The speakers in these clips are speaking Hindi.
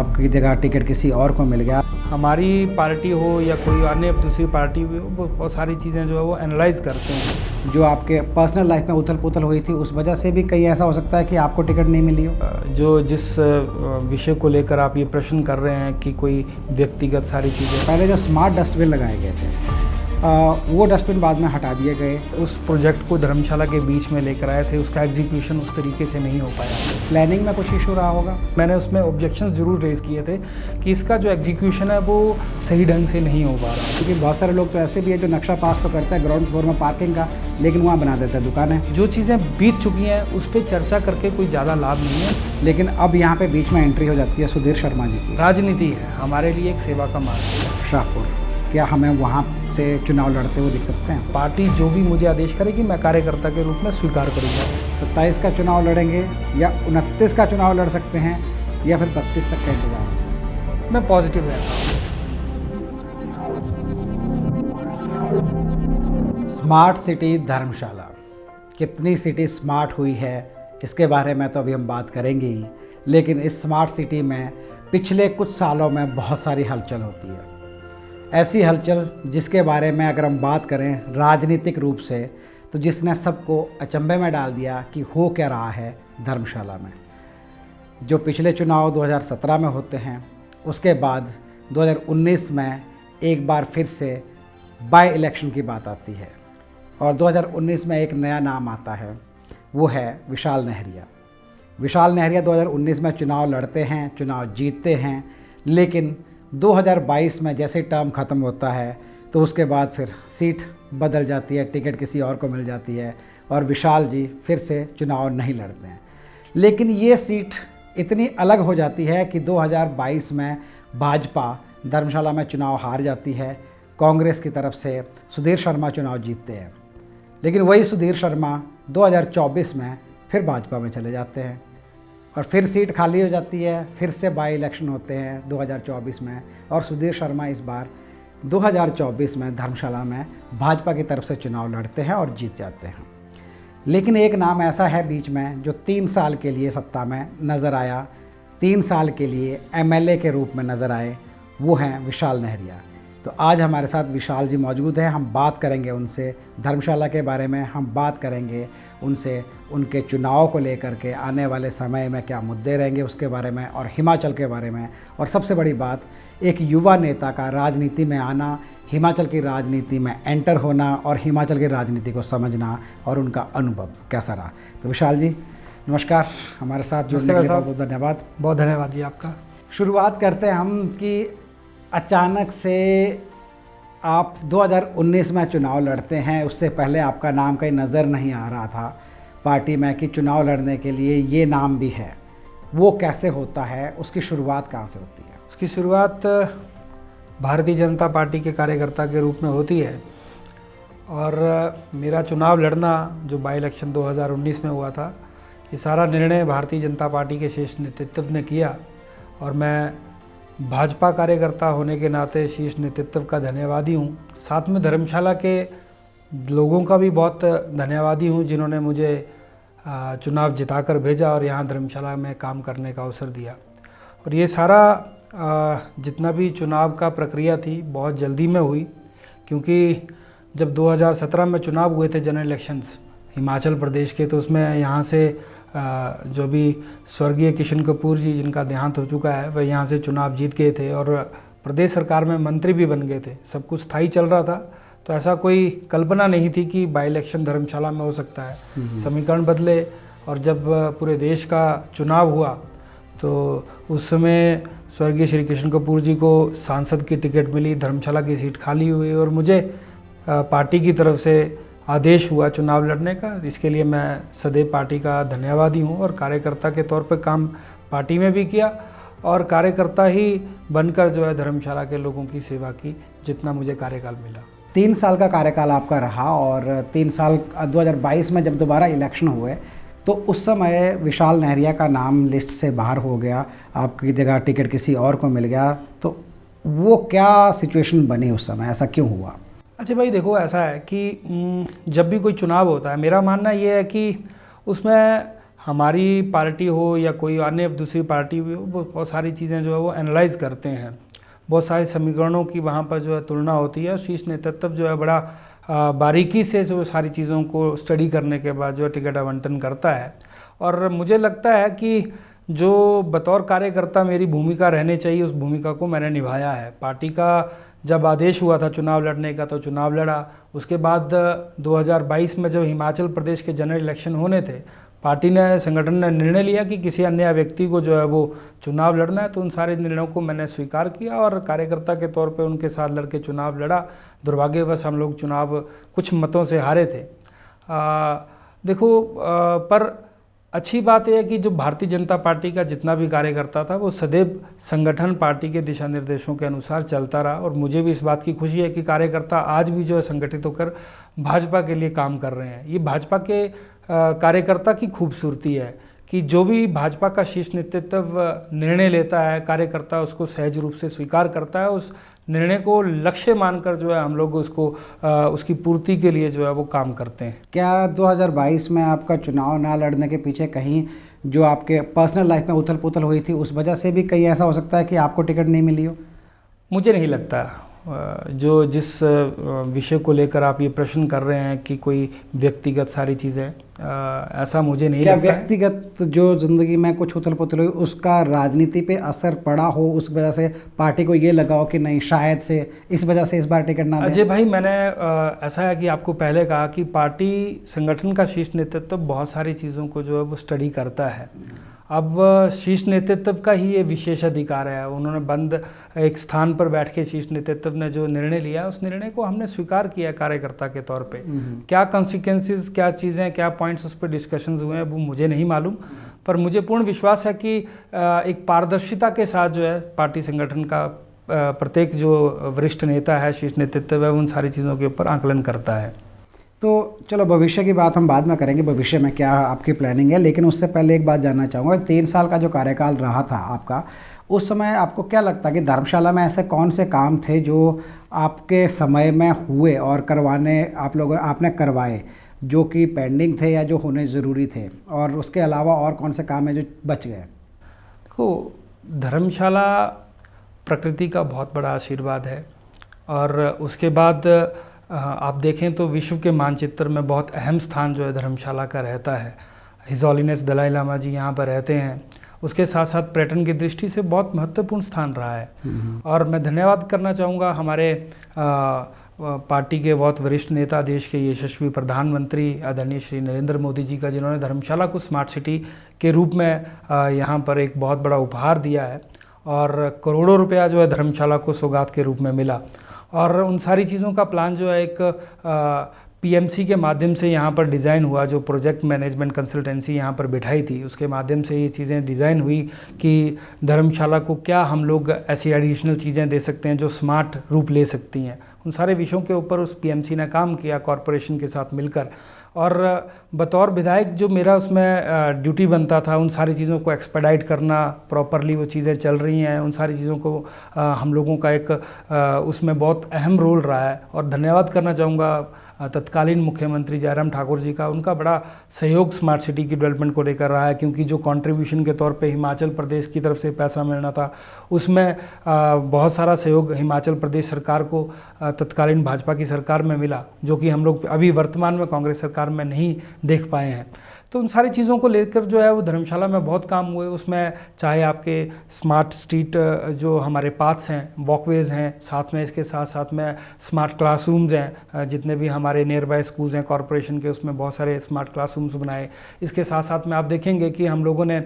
आपकी जगह टिकट किसी और को मिल गया। हमारी पार्टी हो या कोई अन्य दूसरी पार्टी हो, वो बहुत सारी चीज़ें जो है वो एनालाइज करते हैं। जो आपके पर्सनल लाइफ में उथल पुथल हुई थी उस वजह से भी कहीं ऐसा हो सकता है कि आपको टिकट नहीं मिली हो। जो जिस विषय को लेकर आप ये प्रश्न कर रहे हैं कि कोई व्यक्तिगत सारी चीज़ें, पहले जो स्मार्ट डस्टबिन लगाए गए थे वो डस्टबिन बाद में हटा दिए गए। उस प्रोजेक्ट को धर्मशाला के बीच में लेकर आए थे, उसका एग्जीक्यूशन उस तरीके से नहीं हो पाया। प्लानिंग में कुछ इशू रहा होगा। मैंने उसमें ऑब्जेक्शन ज़रूर रेज़ किए थे कि इसका जो एग्जीक्यूशन है वो सही ढंग से नहीं हो पा रहा। क्योंकि बहुत सारे लोग तो ऐसे भी है जो नक्शा पास तो करता है ग्राउंड फ्लोर में पार्किंग का, लेकिन वहाँ बना देता है दुकानें। जो चीज़ें बीत चुकी हैं उस पर चर्चा करके कोई ज़्यादा लाभ नहीं है। लेकिन अब यहाँ पे बीच में एंट्री हो जाती है सुधीर शर्मा जी की। राजनीति है हमारे लिए एक सेवा का मार्ग है। शाहपुर, क्या हमें वहाँ से चुनाव लड़ते हुए दिख सकते हैं? पार्टी जो भी मुझे आदेश करेगी मैं कार्यकर्ता के रूप में स्वीकार करूँगा। 27 का चुनाव लड़ेंगे या 29 का चुनाव लड़ सकते हैं या फिर 32 तक का इंतजार? मैं पॉजिटिव रहता हूँ। स्मार्ट सिटी धर्मशाला, कितनी सिटी स्मार्ट हुई है इसके बारे में तो अभी हम बात करेंगे ही, लेकिन इस स्मार्ट सिटी में पिछले कुछ सालों में बहुत सारी हलचल होती है। ऐसी हलचल जिसके बारे में अगर हम बात करें राजनीतिक रूप से, तो जिसने सबको अचंभे में डाल दिया कि हो क्या रहा है धर्मशाला में। जो पिछले चुनाव 2017 में होते हैं, उसके बाद 2019 में एक बार फिर से बाय इलेक्शन की बात आती है और 2019 में एक नया नाम आता है, वो है विशाल नेहरिया। विशाल नेहरिया 2019 में चुनाव लड़ते हैं, चुनाव जीतते हैं, लेकिन 2022 में जैसे टर्म ख़त्म होता है तो उसके बाद फिर सीट बदल जाती है, टिकट किसी और को मिल जाती है और विशाल जी फिर से चुनाव नहीं लड़ते हैं। लेकिन ये सीट इतनी अलग हो जाती है कि 2022 में भाजपा धर्मशाला में चुनाव हार जाती है, कांग्रेस की तरफ से सुधीर शर्मा चुनाव जीतते हैं। लेकिन वही सुधीर शर्मा 2024 में फिर भाजपा में चले जाते हैं और फिर सीट खाली हो जाती है, फिर से बाई इलेक्शन होते हैं 2024 में और सुधीर शर्मा इस बार 2024 में धर्मशाला में भाजपा की तरफ से चुनाव लड़ते हैं और जीत जाते हैं। लेकिन एक नाम ऐसा है बीच में जो 3 साल के लिए सत्ता में नज़र आया, 3 साल के लिए एमएलए के रूप में नज़र आए, वो हैं विशाल नेहरिया। तो आज हमारे साथ विशाल जी मौजूद हैं। हम बात करेंगे उनसे धर्मशाला के बारे में, हम बात करेंगे उनसे उनके चुनाव को लेकर के, आने वाले समय में क्या मुद्दे रहेंगे उसके बारे में, और हिमाचल के बारे में। और सबसे बड़ी बात, एक युवा नेता का राजनीति में आना, हिमाचल की राजनीति में एंटर होना और हिमाचल की राजनीति को समझना और उनका अनुभव कैसा रहा। तो विशाल जी नमस्कार, हमारे साथ जुड़ने के लिए बहुत बहुत धन्यवाद। बहुत धन्यवाद जी आपका। शुरुआत करते हैं हम कि अचानक से आप 2019 में चुनाव लड़ते हैं। उससे पहले आपका नाम कहीं नज़र नहीं आ रहा था पार्टी में कि चुनाव लड़ने के लिए ये नाम भी है। वो कैसे होता है, उसकी शुरुआत कहाँ से होती है? उसकी शुरुआत भारतीय जनता पार्टी के कार्यकर्ता के रूप में होती है और मेरा चुनाव लड़ना जो बाई इलेक्शन 2019 में हुआ था, ये सारा निर्णय भारतीय जनता पार्टी के शीर्ष नेतृत्व ने किया और मैं भाजपा कार्यकर्ता होने के नाते शीर्ष नेतृत्व का धन्यवादी हूँ। साथ में धर्मशाला के लोगों का भी बहुत धन्यवादी हूँ जिन्होंने मुझे चुनाव जिताकर भेजा और यहाँ धर्मशाला में काम करने का अवसर दिया। और ये सारा जितना भी चुनाव का प्रक्रिया थी बहुत जल्दी में हुई, क्योंकि जब 2017 में चुनाव हुए थे जनरल इलेक्शंस हिमाचल प्रदेश के, तो उसमें यहाँ से जो भी स्वर्गीय किशन कपूर जी जिनका देहांत हो चुका है वह यहाँ से चुनाव जीत गए थे और प्रदेश सरकार में मंत्री भी बन गए थे। सब कुछ स्थायी चल रहा था, तो ऐसा कोई कल्पना नहीं थी कि बाई इलेक्शन धर्मशाला में हो सकता है। समीकरण बदले और जब पूरे देश का चुनाव हुआ तो उस समय स्वर्गीय श्री किशन कपूर जी को सांसद की टिकट मिली, धर्मशाला की सीट खाली हुई और मुझे पार्टी की तरफ से आदेश हुआ चुनाव लड़ने का। इसके लिए मैं सदैव पार्टी का धन्यवादी हूँ और कार्यकर्ता के तौर पर काम पार्टी में भी किया और कार्यकर्ता ही बनकर जो है धर्मशाला के लोगों की सेवा की, जितना मुझे कार्यकाल मिला। 3 साल का कार्यकाल आपका रहा और 3 साल 2022 में जब दोबारा इलेक्शन हुए तो उस समय विशाल नेहरिया का नाम लिस्ट से बाहर हो गया, आपकी जगह टिकट किसी और को मिल गया। तो वो क्या सिचुएशन बनी उस समय, ऐसा क्यों हुआ? अच्छा भाई देखो, ऐसा है कि जब भी कोई चुनाव होता है, मेरा मानना ये है कि उसमें हमारी पार्टी हो या कोई अन्य दूसरी पार्टी भी हो, वो बहुत सारी चीज़ें जो है वो एनालाइज करते हैं, बहुत सारे समीकरणों की वहाँ पर जो है तुलना होती है। शीर्ष नेतृत्व जो है बड़ा बारीकी से जो सारी चीज़ों को स्टडी करने के बाद जो है टिकट आवंटन करता है। और मुझे लगता है कि जो बतौर कार्यकर्ता मेरी भूमिका रहनी चाहिए, उस भूमिका को मैंने निभाया है। पार्टी का जब आदेश हुआ था चुनाव लड़ने का तो चुनाव लड़ा। उसके बाद 2022 में जब हिमाचल प्रदेश के जनरल इलेक्शन होने थे, पार्टी ने, संगठन ने निर्णय लिया कि किसी अन्य व्यक्ति को जो है वो चुनाव लड़ना है, तो उन सारे निर्णयों को मैंने स्वीकार किया और कार्यकर्ता के तौर पे उनके साथ लड़के चुनाव लड़ा। दुर्भाग्यवश हम लोग चुनाव कुछ मतों से हारे थे। पर अच्छी बात यह है कि जो भारतीय जनता पार्टी का जितना भी कार्यकर्ता था वो सदैव संगठन, पार्टी के दिशा निर्देशों के अनुसार चलता रहा। और मुझे भी इस बात की खुशी है कि कार्यकर्ता आज भी जो है संगठित होकर भाजपा के लिए काम कर रहे हैं। ये भाजपा के कार्यकर्ता की खूबसूरती है कि जो भी भाजपा का शीर्ष नेतृत्व निर्णय लेता है, कार्यकर्ता उसको सहज रूप से स्वीकार करता है। उस निर्णय को लक्ष्य मानकर जो है हम लोग उसको उसकी पूर्ति के लिए जो है वो काम करते हैं। क्या 2022 में आपका चुनाव ना लड़ने के पीछे कहीं जो आपके पर्सनल लाइफ में उथल पुथल हुई थी उस वजह से भी कहीं ऐसा हो सकता है कि आपको टिकट नहीं मिली हो? मुझे नहीं लगता। जो जिस विषय को लेकर आप ये प्रश्न कर रहे हैं कि कोई व्यक्तिगत सारी चीज़ें, ऐसा मुझे नहीं लगता। क्या व्यक्तिगत जो ज़िंदगी में कुछ उथल पुथल हुई उसका राजनीति पे असर पड़ा हो, उस वजह से पार्टी को ये लगा हो कि नहीं शायद से इस वजह से इस बार टिकट ना दें? अजय भाई, मैंने ऐसा है कि आपको पहले कहा कि पार्टी संगठन का शीर्ष नेतृत्व बहुत सारी चीज़ों को जो है वो स्टडी करता है। अब शीर्ष नेतृत्व का ही ये विशेष अधिकार है। उन्होंने बंद एक स्थान पर बैठ के शीर्ष नेतृत्व ने जो निर्णय लिया उस निर्णय को हमने स्वीकार किया कार्यकर्ता के तौर पे। क्या कॉन्सिक्वेंसेस, क्या चीज़ें, क्या पॉइंट्स उस पर डिस्कशंस हुए हैं वो मुझे नहीं मालूम, पर मुझे पूर्ण विश्वास है कि एक पारदर्शिता के साथ जो है पार्टी संगठन का प्रत्येक जो वरिष्ठ नेता है, शीर्ष नेतृत्व है, उन सारी चीज़ों के ऊपर आकलन करता है। तो चलो भविष्य की बात हम बाद में करेंगे, भविष्य में क्या आपकी प्लानिंग है, लेकिन उससे पहले एक बात जानना चाहूँगा। 3 साल का जो कार्यकाल रहा था आपका, उस समय आपको क्या लगता है कि धर्मशाला में ऐसे कौन से काम थे जो आपके समय में हुए और आपने करवाए, जो कि पेंडिंग थे या जो होने ज़रूरी थे, और उसके अलावा और कौन से काम है जो बच गए? देखो, धर्मशाला प्रकृति का बहुत बड़ा आशीर्वाद है और उसके बाद आप देखें तो विश्व के मानचित्र में बहुत अहम स्थान जो है धर्मशाला का रहता है। हिज हॉलीनेस दलाई लामा जी यहाँ पर रहते हैं। उसके साथ साथ पर्यटन की दृष्टि से बहुत महत्वपूर्ण स्थान रहा है। और मैं धन्यवाद करना चाहूँगा हमारे पार्टी के बहुत वरिष्ठ नेता, देश के यशस्वी प्रधानमंत्री आदरणीय श्री नरेंद्र मोदी जी का, जिन्होंने धर्मशाला को स्मार्ट सिटी के रूप में यहाँ पर एक बहुत बड़ा उपहार दिया है और करोड़ों रुपया जो है धर्मशाला को सौगात के रूप में मिला। और उन सारी चीज़ों का प्लान जो है एक पीएमसी के माध्यम से यहाँ पर डिज़ाइन हुआ, जो प्रोजेक्ट मैनेजमेंट कंसल्टेंसी यहाँ पर बिठाई थी, उसके माध्यम से ये चीज़ें डिज़ाइन हुई कि धर्मशाला को क्या हम लोग ऐसी एडिशनल चीज़ें दे सकते हैं जो स्मार्ट रूप ले सकती हैं। उन सारे विषयों के ऊपर उस पीएमसी ने काम किया कॉरपोरेशन के साथ मिलकर। और बतौर विधायक जो मेरा उसमें ड्यूटी बनता था, उन सारी चीज़ों को एक्सपेडाइट करना, प्रॉपरली वो चीज़ें चल रही हैं, उन सारी चीज़ों को हम लोगों का एक उसमें बहुत अहम रोल रहा है। और धन्यवाद करना चाहूँगा तत्कालीन मुख्यमंत्री जयराम ठाकुर जी का। उनका बड़ा सहयोग स्मार्ट सिटी की डेवलपमेंट को लेकर रहा है, क्योंकि जो कंट्रीब्यूशन के तौर पे हिमाचल प्रदेश की तरफ से पैसा मिलना था, उसमें बहुत सारा सहयोग हिमाचल प्रदेश सरकार को तत्कालीन भाजपा की सरकार में मिला, जो कि हम लोग अभी वर्तमान में कांग्रेस सरकार में नहीं देख पाए हैं। तो उन सारी चीज़ों को लेकर जो है वो धर्मशाला में बहुत काम हुए। उसमें चाहे आपके स्मार्ट स्ट्रीट जो हमारे पाथ्स हैं, वॉकवेज़ हैं, साथ में इसके साथ साथ में स्मार्ट क्लासरूम्स हैं, जितने भी हमारे नियर बाय स्कूल्स हैं कॉरपोरेशन के, उसमें बहुत सारे स्मार्ट क्लासरूम्स बनाए। इसके साथ साथ में आप देखेंगे कि हम लोगों ने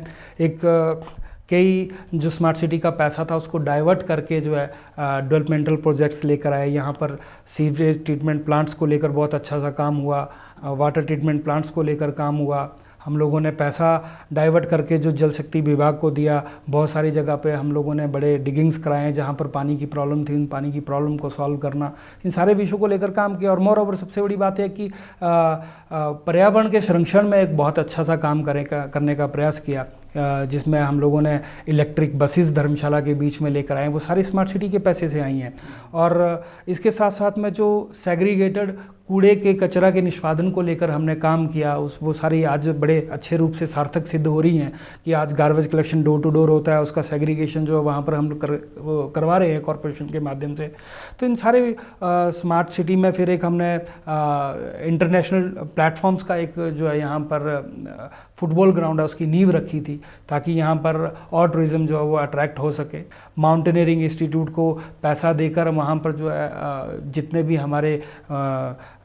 कई जो स्मार्ट सिटी का पैसा था उसको डाइवर्ट करके जो है डेवलपमेंटल प्रोजेक्ट्स लेकर आए। यहाँ पर सीवरेज ट्रीटमेंट प्लांट्स को लेकर बहुत अच्छा सा काम हुआ, वाटर ट्रीटमेंट प्लांट्स को लेकर काम हुआ। हम लोगों ने पैसा डाइवर्ट करके जो जल शक्ति विभाग को दिया, बहुत सारी जगह पे हम लोगों ने बड़े डिगिंग्स कराए जहाँ पर पानी की प्रॉब्लम थी, उन पानी की प्रॉब्लम को सॉल्व करना, इन सारे विषयों को लेकर काम किया। और मोर ओवर सबसे बड़ी बात है कि पर्यावरण के संरक्षण में एक बहुत अच्छा सा काम करने का प्रयास किया, जिसमें हम लोगों ने इलेक्ट्रिक बसेस धर्मशाला के बीच में लेकर आए, वो सारी स्मार्ट सिटी के पैसे से आई हैं। और इसके साथ साथ में जो सेग्रीगेटेड कूड़े के कचरा के निष्पादन को लेकर हमने काम किया, उस वो सारी आज बड़े अच्छे रूप से सार्थक सिद्ध हो रही हैं कि आज garbage collection door to door होता है, उसका सेग्रीगेशन जो है वहाँ पर हम वो करवा रहे हैं कॉरपोरेशन के माध्यम से। तो इन सारे स्मार्ट सिटी में फिर एक हमने इंटरनेशनल प्लेटफॉर्म्स का एक जो है यहाँ पर फुटबॉल ग्राउंड है उसकी नींव रखी थी, ताकि यहाँ पर और टूरिज़्म जो है वो अट्रैक्ट हो सके। माउंटेनियरिंग इंस्टीट्यूट को पैसा देकर वहाँ पर जो है जितने भी हमारे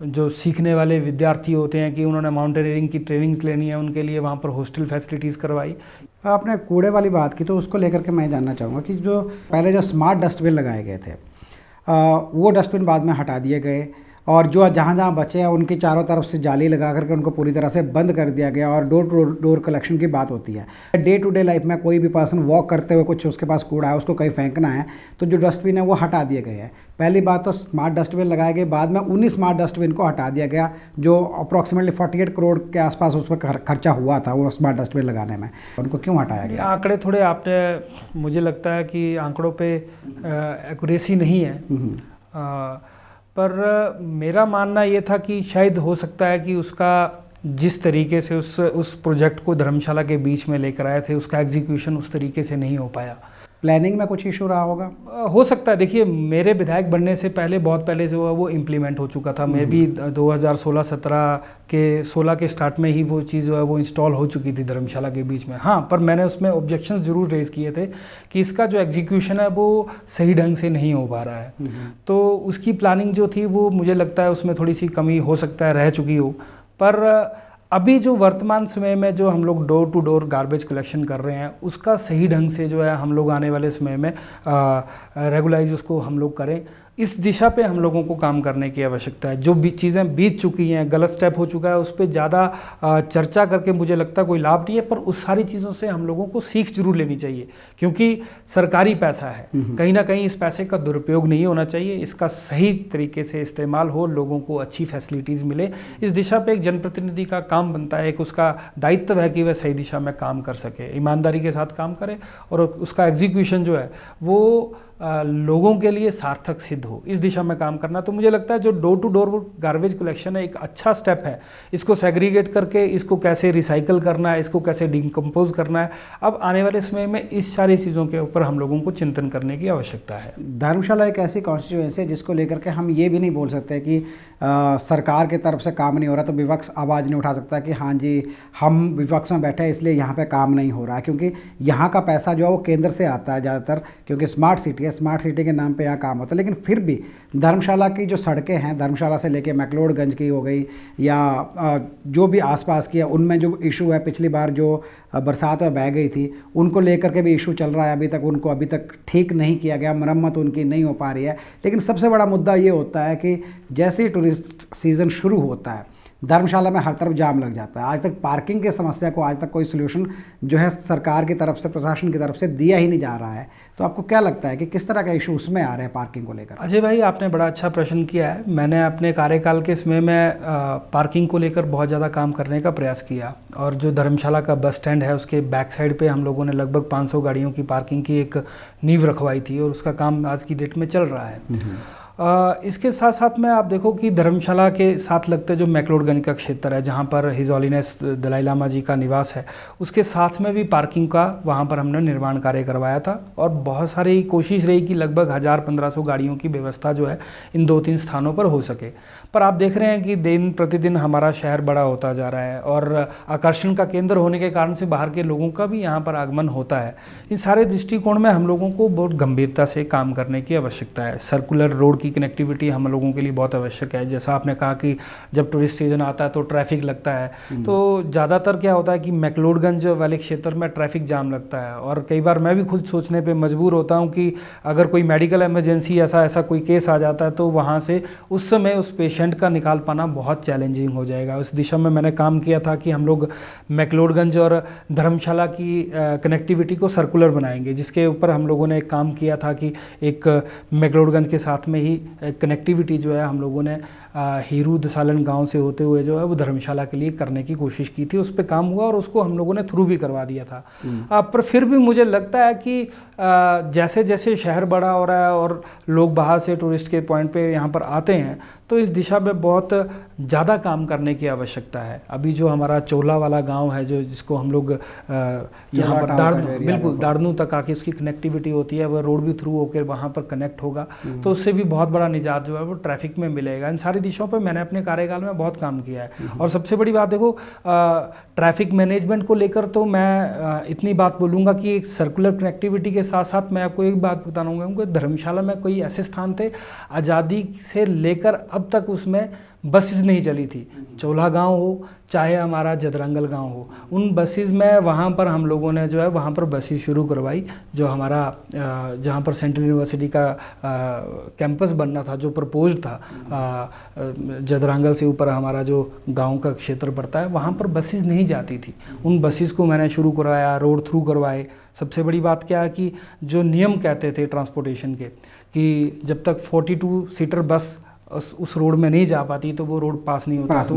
जो सीखने वाले विद्यार्थी होते हैं कि उन्होंने माउंटेनियरिंग की ट्रेनिंग्स लेनी है, उनके लिए वहाँ पर हॉस्टल फैसिलिटीज़ करवाई। आपने कूड़े वाली बात की तो उसको लेकर के मैं जानना चाहूँगा कि जो पहले जो स्मार्ट डस्टबिन लगाए गए थे वो डस्टबिन बाद में हटा दिए गए, और जो जहाँ जहाँ बचे हैं उनकी चारों तरफ से जाली लगा करके उनको पूरी तरह से बंद कर दिया गया, और डोर टू डोर कलेक्शन की बात होती है। डे टू डे लाइफ में कोई भी पर्सन वॉक करते हुए कुछ उसके पास कूड़ा है, उसको कहीं फेंकना है, तो जो डस्टबिन है वो हटा दिए गए हैं। पहली बात तो स्मार्ट डस्टबिन लगाए गए, बाद में 19 स्मार्ट डस्टबिन को हटा दिया गया, जो अप्रॉक्सीमेटली 48 करोड़ के आसपास उस पर खर्चा हुआ था वो स्मार्ट डस्टबिन लगाने में। उनको क्यों हटाया गया? आंकड़े थोड़े आपने, मुझे लगता है कि आंकड़ों पे एक्यूरेसी नहीं है, पर मेरा मानना ये था कि शायद हो सकता है कि उसका जिस तरीके से उस प्रोजेक्ट को धर्मशाला के बीच में लेकर आए थे उसका एग्जीक्यूशन उस तरीके से नहीं हो पाया। प्लानिंग में कुछ इशू रहा होगा? हो सकता है। देखिए, मेरे विधायक बनने से पहले बहुत पहले जो है वो इम्प्लीमेंट हो चुका था। मैं भी 2016 के स्टार्ट में ही वो चीज़ जो है वो इंस्टॉल हो चुकी थी धर्मशाला के बीच में। हाँ, पर मैंने उसमें ऑब्जेक्शन ज़रूर रेज़ किए थे कि इसका जो एग्जीक्यूशन है वो सही ढंग से नहीं हो पा रहा है। तो उसकी प्लानिंग जो थी वो मुझे लगता है उसमें थोड़ी सी कमी हो सकता है रह चुकी हो। पर अभी जो वर्तमान समय में जो हम लोग door to door garbage collection कर रहे हैं उसका सही ढंग से जो है हम लोग आने वाले समय में रेगुलाइज उसको हम लोग करें। इस दिशा पे हम लोगों को काम करने की आवश्यकता है। जो भी चीज़ें बीत चुकी हैं, गलत स्टेप हो चुका है, उस पर ज़्यादा चर्चा करके मुझे लगता है कोई लाभ नहीं है। पर उस सारी चीज़ों से हम लोगों को सीख जरूर लेनी चाहिए, क्योंकि सरकारी पैसा है, कहीं ना कहीं इस पैसे का दुरुपयोग नहीं होना चाहिए। इसका सही तरीके से इस्तेमाल हो, लोगों को अच्छी फैसिलिटीज़ मिले, इस दिशा पर एक जनप्रतिनिधि का काम बनता है, एक उसका दायित्व है कि वह सही दिशा में काम कर सके, ईमानदारी के साथ काम करे और उसका एग्जीक्यूशन जो है वो लोगों के लिए सार्थक सिद्ध हो। इस दिशा में काम करना, तो मुझे लगता है जो door to door garbage collection है एक अच्छा स्टेप है। इसको सेग्रीगेट करके इसको कैसे रिसाइकल करना है, इसको कैसे डिकम्पोज करना है, अब आने वाले समय में इस सारी चीज़ों के ऊपर हम लोगों को चिंतन करने की आवश्यकता है। धर्मशाला एक ऐसी कॉन्स्टिट्यूएंसी है जिसको लेकर के हम ये भी नहीं बोल सकते कि सरकार की तरफ से काम नहीं हो रहा तो विपक्ष आवाज़ नहीं उठा सकता कि हाँ जी हम विपक्ष में बैठे हैं इसलिए यहाँ पे काम नहीं हो रहा है, क्योंकि यहाँ का पैसा जो है वो केंद्र से आता है ज़्यादातर, क्योंकि स्मार्ट सिटी है, स्मार्ट सिटी के नाम पे यहाँ काम होता है। लेकिन फिर भी धर्मशाला की जो सड़कें हैं, धर्मशाला से लेके मैक्लोडगंज की हो गई या जो भी आसपास की है, उनमें जो इशू है, पिछली बार जो बरसात में बह गई थी उनको लेकर के भी इशू चल रहा है। उनको अभी तक ठीक नहीं किया गया, मरम्मत उनकी नहीं हो पा रही है। लेकिन सबसे बड़ा मुद्दा ये होता है कि जैसे ही टूरिस्ट सीज़न शुरू होता है धर्मशाला में हर तरफ जाम लग जाता है। आज तक पार्किंग की समस्या को आज तक कोई सलूशन जो है सरकार की तरफ से, प्रशासन की तरफ से दिया ही नहीं जा रहा है। तो आपको क्या लगता है कि किस तरह का इशू उसमें आ रहे हैं पार्किंग को लेकर? अजय भाई, आपने बड़ा अच्छा प्रश्न किया है। मैंने अपने कार्यकाल के समय में पार्किंग को लेकर बहुत ज़्यादा काम करने का प्रयास किया, और जो धर्मशाला का बस स्टैंड है उसके बैक साइड पे हम लोगों ने लगभग 500 गाड़ियों की पार्किंग की एक नींव रखवाई थी, और उसका काम आज की डेट में चल रहा है। इसके साथ साथ में आप देखो कि धर्मशाला के साथ लगते जो मैक्लोडगंज का क्षेत्र है, जहाँ पर हिज हॉलीनेस दलाई लामा जी का निवास है, उसके साथ में भी पार्किंग का वहाँ पर हमने निर्माण कार्य करवाया था, और बहुत सारी कोशिश रही कि लगभग 1000-1500 गाड़ियों की व्यवस्था जो है इन 2-3 स्थानों पर हो सके। पर आप देख रहे हैं कि दिन प्रतिदिन हमारा शहर बड़ा होता जा रहा है, और आकर्षण का केंद्र होने के कारण से बाहर के लोगों का भी यहाँ पर आगमन होता है। इन सारे दृष्टिकोण में हम लोगों को बहुत गंभीरता से काम करने की आवश्यकता है। सर्कुलर रोड की कनेक्टिविटी हम लोगों के लिए बहुत आवश्यक है। जैसा आपने कहा कि जब टूरिस्ट सीजन आता है तो ट्रैफिक लगता है, तो ज़्यादातर क्या होता है कि मैक्लोडगंज वाले क्षेत्र में ट्रैफिक जाम लगता है, और कई बार मैं भी खुद सोचने पे मजबूर होता हूँ कि अगर कोई मेडिकल इमरजेंसी ऐसा कोई केस आ जाता है तो वहाँ से उस समय उस पेशेंट का निकाल पाना बहुत चैलेंजिंग हो जाएगा। उस दिशा में मैंने काम किया था कि हम लोग मैक्लोडगंज और धर्मशाला की कनेक्टिविटी को सर्कुलर बनाएंगे, जिसके ऊपर हम लोगों ने एक काम किया था कि एक मैक्लोडगंज के साथ में ही कनेक्टिविटी जो है हम लोगों ने हीरू दसालन गांव से होते हुए जो है वो धर्मशाला के लिए करने की कोशिश की थी। उस पर काम हुआ और उसको हम लोगों ने थ्रू भी करवा दिया था। पर फिर भी मुझे लगता है कि जैसे जैसे शहर बड़ा हो रहा है और लोग बाहर से टूरिस्ट के पॉइंट पे यहाँ पर आते हैं, तो इस दिशा में बहुत ज़्यादा काम करने की आवश्यकता है। अभी जो हमारा चोला वाला गांव है, जो जिसको हम लोग यहाँ पर बिल्कुल दाड़नू तक आके उसकी कनेक्टिविटी होती है, वह रोड भी थ्रू होकर वहाँ पर कनेक्ट होगा, तो उससे भी बहुत बड़ा निजात जो है वो ट्रैफिक में मिलेगा। इन सारी दिशाओं पर मैंने अपने कार्यकाल में बहुत काम किया है। और सबसे बड़ी बात देखो, ट्रैफिक मैनेजमेंट को लेकर तो मैं इतनी बात बोलूँगा कि एक सर्कुलर कनेक्टिविटी के साथ साथ मैं आपको एक बात बताऊँगा कि धर्मशाला में कोई ऐसे स्थान थे आज़ादी से लेकर अब तक उसमें बसेस नहीं चली थी। चोला गांव हो चाहे हमारा जदरंगल गांव हो, उन बसेस में वहाँ पर हम लोगों ने जो है वहाँ पर बसेस शुरू करवाई। जो हमारा जहाँ पर सेंट्रल यूनिवर्सिटी का कैंपस बनना था, जो प्रपोज्ड था, जदरंगल से ऊपर हमारा जो गांव का क्षेत्र पड़ता है, वहाँ पर बसेस नहीं जाती थी। उन बसेस को मैंने शुरू करवाया, रोड थ्रू करवाए। सबसे बड़ी बात क्या है कि जो नियम कहते थे ट्रांसपोर्टेशन के, कि जब तक 42 सीटर बस उस रोड में नहीं जा पाती तो वो रोड पास नहीं होता। तो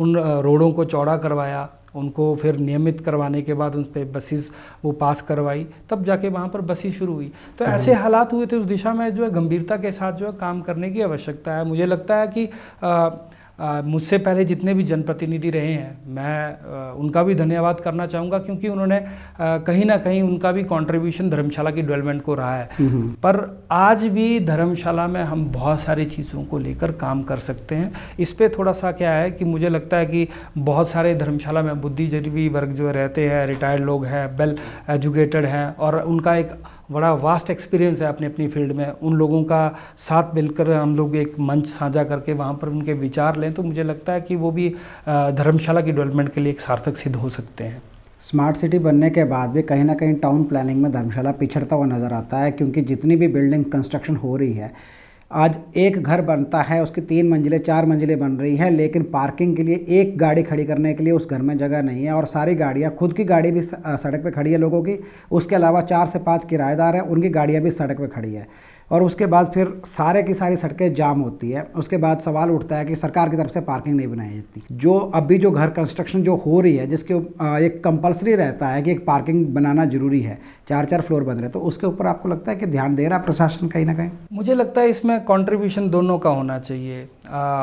उन रोडों को चौड़ा करवाया, उनको फिर नियमित करवाने के बाद उन पर बसेस वो पास करवाई, तब जाके वहाँ पर बसेस शुरू हुई। तो ऐसे हालात हुए थे, उस दिशा में जो है गंभीरता के साथ जो है काम करने की आवश्यकता है। मुझे लगता है कि मुझसे पहले जितने भी जनप्रतिनिधि रहे हैं, मैं उनका भी धन्यवाद करना चाहूँगा, क्योंकि उन्होंने कहीं ना कहीं उनका भी कंट्रीब्यूशन धर्मशाला की डेवलपमेंट को रहा है। पर आज भी धर्मशाला में हम बहुत सारी चीज़ों को लेकर काम कर सकते हैं। इस पे थोड़ा सा क्या है कि मुझे लगता है कि बहुत सारे धर्मशाला में बुद्धिजीवी वर्ग जो रहते हैं, रिटायर्ड लोग हैं, वेल एजुकेटेड हैं, और उनका एक बड़ा वास्ट एक्सपीरियंस है अपनी अपनी फील्ड में। उन लोगों का साथ मिलकर हम लोग एक मंच साझा करके वहाँ पर उनके विचार लें, तो मुझे लगता है कि वो भी धर्मशाला की डेवलपमेंट के लिए एक सार्थक सिद्ध हो सकते हैं। स्मार्ट सिटी बनने के बाद भी कहीं ना कहीं टाउन प्लानिंग में धर्मशाला पिछड़ता हुआ नज़र आता है, क्योंकि जितनी भी बिल्डिंग कंस्ट्रक्शन हो रही है, आज एक घर बनता है, उसकी 3 मंजिलें 4 मंजिलें बन रही हैं, लेकिन पार्किंग के लिए एक गाड़ी खड़ी करने के लिए उस घर में जगह नहीं है। और सारी गाड़ियां, खुद की गाड़ी भी सड़क पे खड़ी है लोगों की, उसके अलावा 4 से 5 किराएदार हैं, उनकी गाड़ियां भी सड़क पे खड़ी है। और उसके बाद फिर सारे की सारी सड़कें जाम होती है। उसके बाद सवाल उठता है कि सरकार की तरफ से पार्किंग नहीं बनाई जाती। जो अभी जो घर कंस्ट्रक्शन जो हो रही है, जिसके एक कंपलसरी रहता है कि एक पार्किंग बनाना जरूरी है, 4-4 फ्लोर बन रहे, तो उसके ऊपर आपको लगता है कि ध्यान दे रहा प्रशासन कहीं ना कहीं? मुझे लगता है इसमें कंट्रीब्यूशन दोनों का होना चाहिए।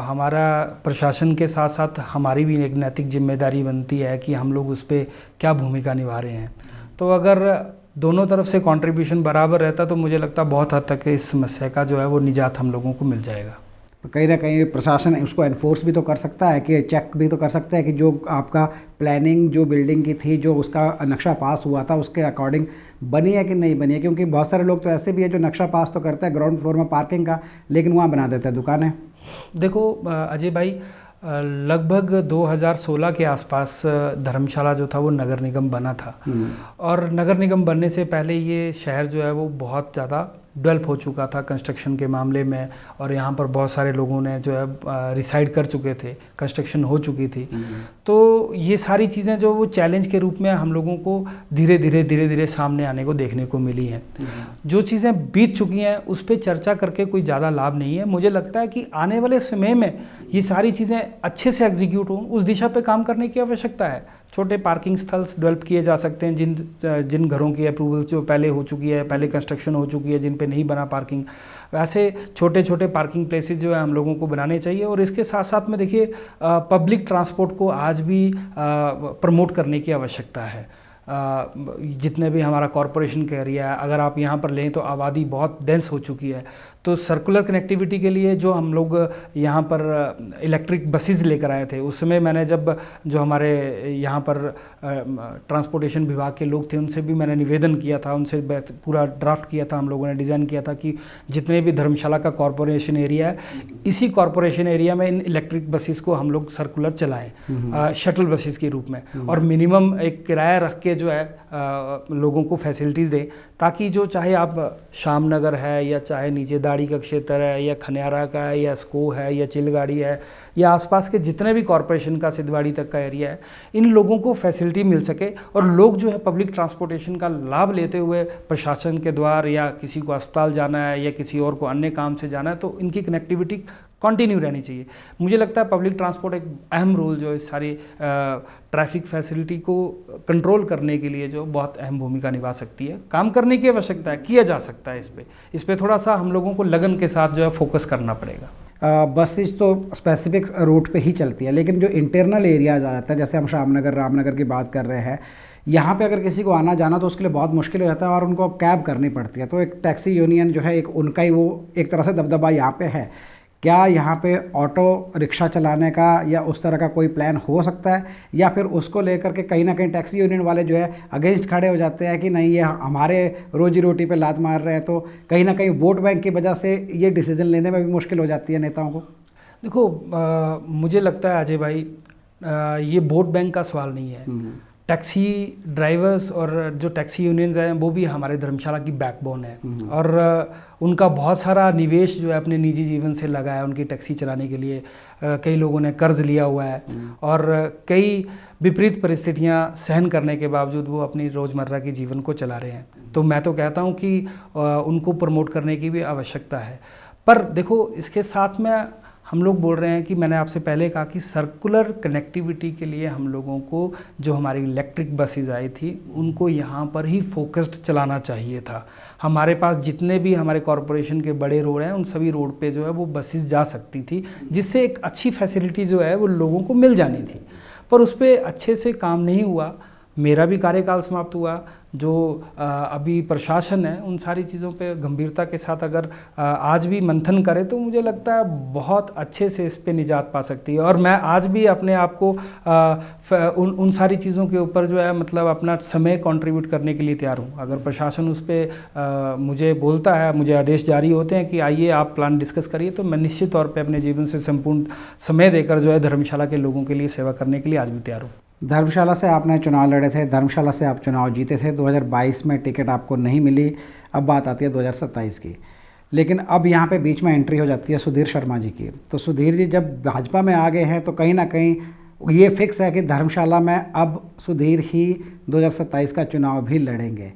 हमारा प्रशासन के साथ साथ हमारी भी एक नैतिक जिम्मेदारी बनती है कि हम लोग उस पर क्या भूमिका निभा रहे हैं। तो अगर दोनों तरफ से कंट्रीब्यूशन बराबर रहता तो मुझे लगता है बहुत हद तक इस समस्या का जो है वो निजात हम लोगों को मिल जाएगा। कहीं ना कहीं प्रशासन उसको एनफोर्स भी तो कर सकता है, कि चेक भी तो कर सकता है कि जो आपका प्लानिंग जो बिल्डिंग की थी, जो उसका नक्शा पास हुआ था, उसके अकॉर्डिंग बनी है कि नहीं बनी है। क्योंकि बहुत सारे लोग तो ऐसे भी है जो नक्शा पास तो करते हैं ग्राउंड फ्लोर में पार्किंग का, लेकिन वहाँ बना देते हैं दुकानें। देखो अजय भाई, लगभग 2016 के आसपास धर्मशाला जो था वो नगर निगम बना था। और नगर निगम बनने से पहले ये शहर जो है वो बहुत ज़्यादा डेवलप हो चुका था कंस्ट्रक्शन के मामले में, और यहाँ पर बहुत सारे लोगों ने जो है रिसाइड कर चुके थे, कंस्ट्रक्शन हो चुकी थी। तो ये सारी चीज़ें जो वो चैलेंज के रूप में हम लोगों को धीरे धीरे सामने आने को देखने को मिली हैं। जो चीज़ें बीत चुकी हैं उस पर चर्चा करके कोई ज़्यादा लाभ नहीं है। मुझे लगता है कि आने वाले समय में ये सारी चीज़ें अच्छे से एग्जीक्यूट हों, उस दिशा पे काम करने की आवश्यकता है। छोटे पार्किंग स्थल डेवलप किए जा सकते हैं, जिन घरों की अप्रूवल जो पहले हो चुकी है, पहले कंस्ट्रक्शन हो चुकी है, जिन पे नहीं बना पार्किंग, वैसे छोटे छोटे पार्किंग प्लेसेस जो है हम लोगों को बनाने चाहिए। और इसके साथ साथ में देखिए, पब्लिक ट्रांसपोर्ट को आज भी प्रमोट करने की आवश्यकता है। जितने भी हमारा कॉरपोरेशन का एरिया है, अगर आप यहाँ पर लें तो आबादी बहुत डेंस हो चुकी है। तो सर्कुलर कनेक्टिविटी के लिए जो हम लोग यहाँ पर इलेक्ट्रिक बसेस लेकर आए थे, उस समय मैंने जब जो हमारे यहाँ पर ट्रांसपोर्टेशन विभाग के लोग थे उनसे भी मैंने निवेदन किया था, उनसे पूरा ड्राफ्ट किया था, हम लोगों ने डिज़ाइन किया था कि जितने भी धर्मशाला का कॉरपोरेशन एरिया है, इसी कॉरपोरेशन एरिया में इन इलेक्ट्रिक बसेस को हम लोग सर्कुलर चलाएँ शटल बसेस के रूप में, और मिनिमम एक किराया रख के जो है लोगों को फैसिलिटीज़ दें, ताकि जो चाहे आप शाम नगर है, या चाहे नीचे दाड़ी का क्षेत्र है, या खनियारा का है, या स्को है, या चिलगाड़ी है, या आसपास के जितने भी कॉरपोरेशन का सिद्धवाड़ी तक का एरिया है, इन लोगों को फैसिलिटी मिल सके और लोग जो है पब्लिक ट्रांसपोर्टेशन का लाभ लेते हुए प्रशासन के द्वार, या किसी को अस्पताल जाना है या किसी और को अन्य काम से जाना है, तो इनकी कनेक्टिविटी कंटिन्यू रहनी चाहिए। मुझे लगता है पब्लिक ट्रांसपोर्ट एक अहम रोल जो इस सारी ट्रैफिक फैसिलिटी को कंट्रोल करने के लिए जो बहुत अहम भूमिका निभा सकती है। काम करने की आवश्यकता है, किया जा सकता है। इस पे थोड़ा सा हम लोगों को लगन के साथ जो है फोकस करना पड़ेगा। बसेज तो स्पेसिफिक रूट पे ही चलती है, लेकिन जो इंटरनल एरियाज आ जाता है, जैसे हम शामनगर रामनगर की बात कर रहे हैं, यहाँ पे अगर किसी को आना जाना तो उसके लिए बहुत मुश्किल हो जाता है और उनको कैब करनी पड़ती है। तो एक टैक्सी यूनियन जो है, एक उनका ही वो एक तरह से दबदबा यहाँ पे है। क्या यहाँ पे ऑटो रिक्शा चलाने का या उस तरह का कोई प्लान हो सकता है, या फिर उसको लेकर के कहीं ना कहीं टैक्सी यूनियन वाले जो है अगेंस्ट खड़े हो जाते हैं कि नहीं, ये हमारे रोजी रोटी पे लात मार रहे हैं, तो कहीं ना कहीं वोट बैंक की वजह से ये डिसीजन लेने में भी मुश्किल हो जाती है नेताओं को? देखो, मुझे लगता है अजय भाई, ये वोट बैंक का सवाल नहीं है। टैक्सी ड्राइवर्स और जो टैक्सी यूनियंस हैं वो भी हमारे धर्मशाला की बैकबोन है, और उनका बहुत सारा निवेश जो है अपने निजी जीवन से लगा है उनकी टैक्सी चलाने के लिए। कई लोगों ने कर्ज लिया हुआ है और कई विपरीत परिस्थितियां सहन करने के बावजूद वो अपनी रोज़मर्रा के जीवन को चला रहे हैं। तो मैं तो कहता हूं कि उनको प्रमोट करने की भी आवश्यकता है। पर देखो, इसके साथ में हम लोग बोल रहे हैं कि मैंने आपसे पहले कहा कि सर्कुलर कनेक्टिविटी के लिए हम लोगों को जो हमारी इलेक्ट्रिक बसेज आई थी उनको यहाँ पर ही फोकस्ड चलाना चाहिए था। हमारे पास जितने भी हमारे कॉरपोरेशन के बड़े रोड हैं उन सभी रोड पे जो है वो बसेज जा सकती थी, जिससे एक अच्छी फैसिलिटी जो है वो लोगों को मिल जानी थी। पर उस पर अच्छे से काम नहीं हुआ। मेरा भी कार्यकाल समाप्त हुआ। जो अभी प्रशासन है उन सारी चीज़ों पे गंभीरता के साथ अगर आज भी मंथन करे तो मुझे लगता है बहुत अच्छे से इस पे निजात पा सकती है। और मैं आज भी अपने आप को उन सारी चीज़ों के ऊपर जो है मतलब अपना समय कंट्रीब्यूट करने के लिए तैयार हूँ। अगर प्रशासन उस पर मुझे बोलता है, मुझे आदेश जारी होते हैं कि आइए आप प्लान डिस्कस करिए, तो मैं निश्चित तौर पर अपने जीवन से संपूर्ण समय देकर जो है धर्मशाला के लोगों के लिए सेवा करने के लिए आज भी तैयार हूँ। धर्मशाला से आपने चुनाव लड़े थे, धर्मशाला से आप चुनाव जीते थे, 2022 में टिकट आपको नहीं मिली। अब बात आती है 2027 की, लेकिन अब यहाँ पे बीच में एंट्री हो जाती है सुधीर शर्मा जी की। तो सुधीर जी जब भाजपा में आ गए हैं तो कहीं ना कहीं ये फिक्स है कि धर्मशाला में अब सुधीर ही 2027 का चुनाव भी लड़ेंगे।